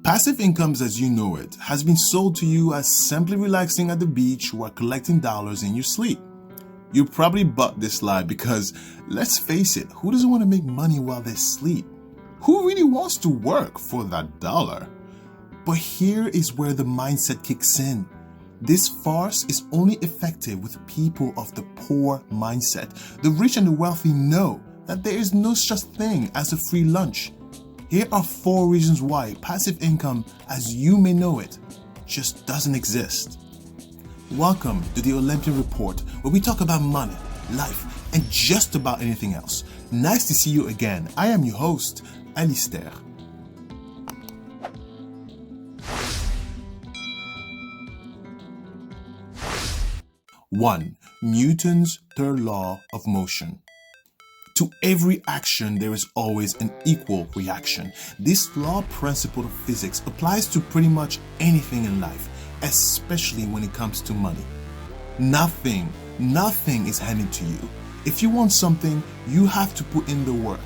Passive incomes as you know it has been sold to you as simply relaxing at the beach while collecting dollars in your sleep. You probably bought this lie because, let's face it, who doesn't want to make money while they sleep? Who really wants to work for that dollar? But here is where the mindset kicks in. This farce is only effective with people of the poor mindset. The rich and the wealthy know that there is no such thing as a free lunch. Here are 4 reasons why passive income, as you may know it, just doesn't exist. Welcome to the Olympian Report, where we talk about money, life, and just about anything else. Nice to see you again. I am your host, Alistair. One, Newton's third law of motion. To every action, there is always an equal reaction. This law principle of physics applies to pretty much anything in life, especially when it comes to money. Nothing is handed to you. If you want something, you have to put in the work.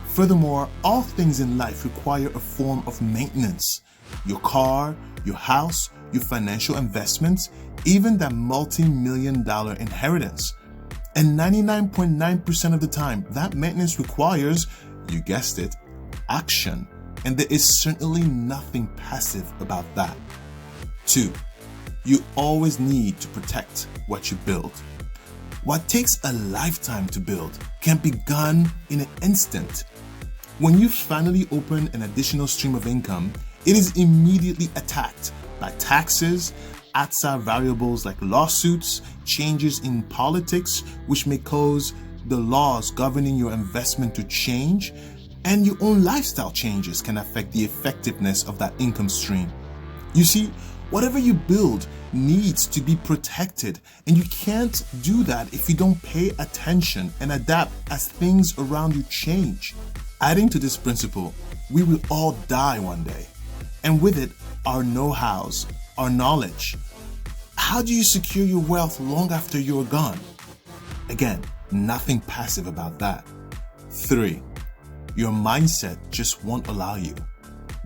Furthermore, all things in life require a form of maintenance. Your car, your house, your financial investments, even that multi-million-dollar inheritance. And 99.9% of the time, that maintenance requires, you guessed it, action. And there is certainly nothing passive about that. 2, you always need to protect what you build. What takes a lifetime to build can be gone in an instant. When you finally open an additional stream of income, it is immediately attacked by taxes, outside variables like lawsuits, changes in politics, which may cause the laws governing your investment to change, and your own lifestyle changes can affect the effectiveness of that income stream. You see, whatever you build needs to be protected, and you can't do that if you don't pay attention and adapt as things around you change. Adding to this principle, we will all die one day, and with it, our know-hows, our knowledge. How do you secure your wealth long after you're gone? Again, nothing passive about that. 3, your mindset just won't allow you.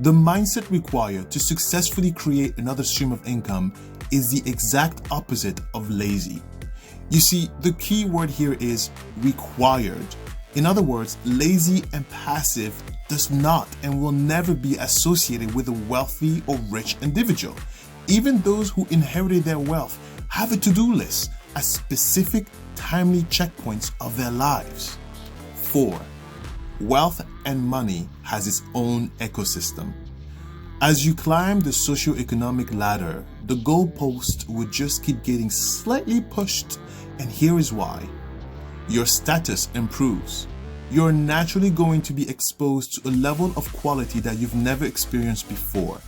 The mindset required to successfully create another stream of income is the exact opposite of lazy. You see, the key word here is required. In other words, lazy and passive does not and will never be associated with a wealthy or rich individual. Even those who inherited their wealth have a to-do list as specific, timely checkpoints of their lives. 4, wealth and money has its own ecosystem. As you climb the socio-economic ladder, the goalpost will just keep getting slightly pushed, and here is why. Your status improves. You're naturally going to be exposed to a level of quality that you've never experienced before.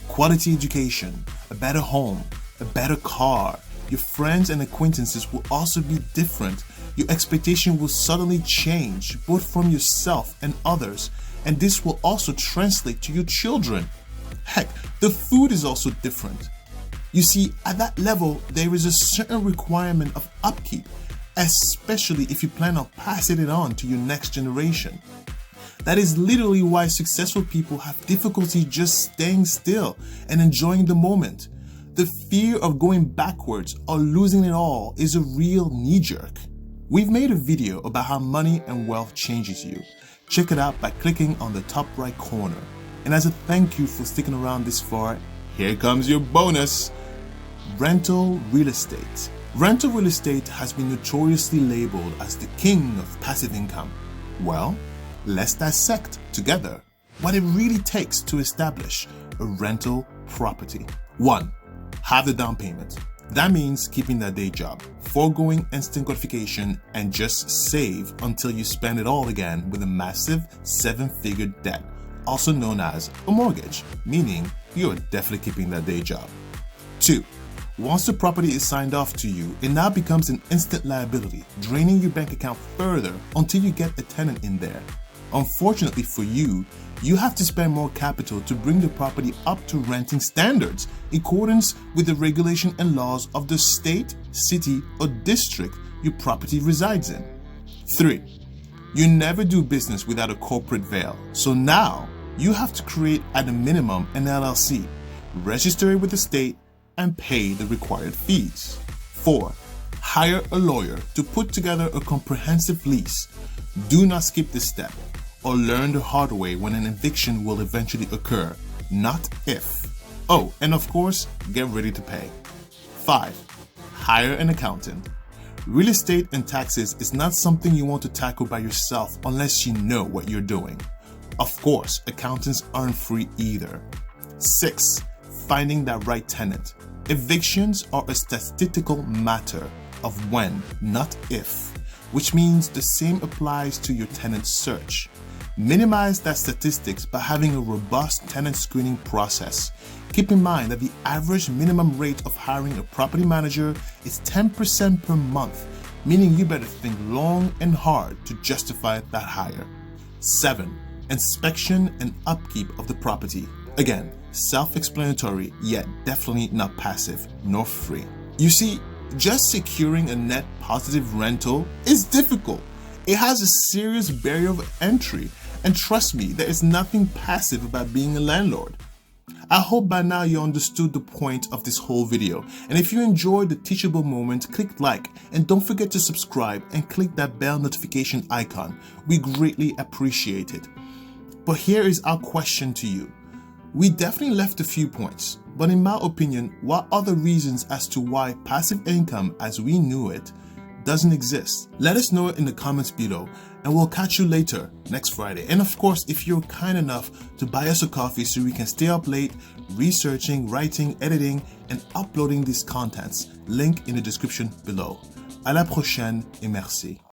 Quality education, a better home, a better car. Your friends and acquaintances will also be different. Your expectation will suddenly change, both from yourself and others, and this will also translate to your children. Heck, the food is also different. You see, at that level, there is a certain requirement of upkeep, especially if you plan on passing it on to your next generation. That is literally why successful people have difficulty just staying still and enjoying the moment. The fear of going backwards or losing it all is a real knee-jerk. We've made a video about how money and wealth changes you. Check it out by clicking on the top right corner. And as a thank you for sticking around this far, here comes your bonus. Rental real estate. Rental real estate has been notoriously labeled as the king of passive income. Well, let's dissect together what it really takes to establish a rental property. 1, have the down payment. That means keeping that day job, foregoing instant gratification, and just save until you spend it all again with a massive 7-figure debt, also known as a mortgage, meaning you're definitely keeping that day job. 2, once the property is signed off to you, it now becomes an instant liability, draining your bank account further until you get a tenant in there. Unfortunately for you, you have to spend more capital to bring the property up to renting standards in accordance with the regulation and laws of the state, city, or district your property resides in. 3, you never do business without a corporate veil. So now you have to create at a minimum an LLC, register it with the state, and pay the required fees. 4. Hire a lawyer to put together a comprehensive lease. Do not skip this step or learn the hard way when an eviction will eventually occur, not if. Oh, and of course, get ready to pay. 5. Hire an accountant. Real estate and taxes is not something you want to tackle by yourself unless you know what you're doing. Of course, accountants aren't free either. 6. Finding that right tenant. Evictions are a statistical matter of when, not if, which means the same applies to your tenant search. Minimize that statistics by having a robust tenant screening process. Keep in mind that the average minimum rate of hiring a property manager is 10% per month, meaning you better think long and hard to justify that hire. 7. Inspection and upkeep of the property. Again, self-explanatory, yet definitely not passive nor free. You see, just securing a net positive rental is difficult. It has a serious barrier of entry, and trust me, there is nothing passive about being a landlord. I hope by now you understood the point of this whole video, and if you enjoyed the teachable moment, click like and don't forget to subscribe and click that bell notification icon. We greatly appreciate it. But here is our question to you. We definitely left a few points, but in my opinion, what are the reasons as to why passive income as we knew it doesn't exist? Let us know it in the comments below, and we'll catch you later next Friday. And of course, if you're kind enough to buy us a coffee so we can stay up late researching, writing, editing, and uploading these contents, link in the description below. À la prochaine et merci.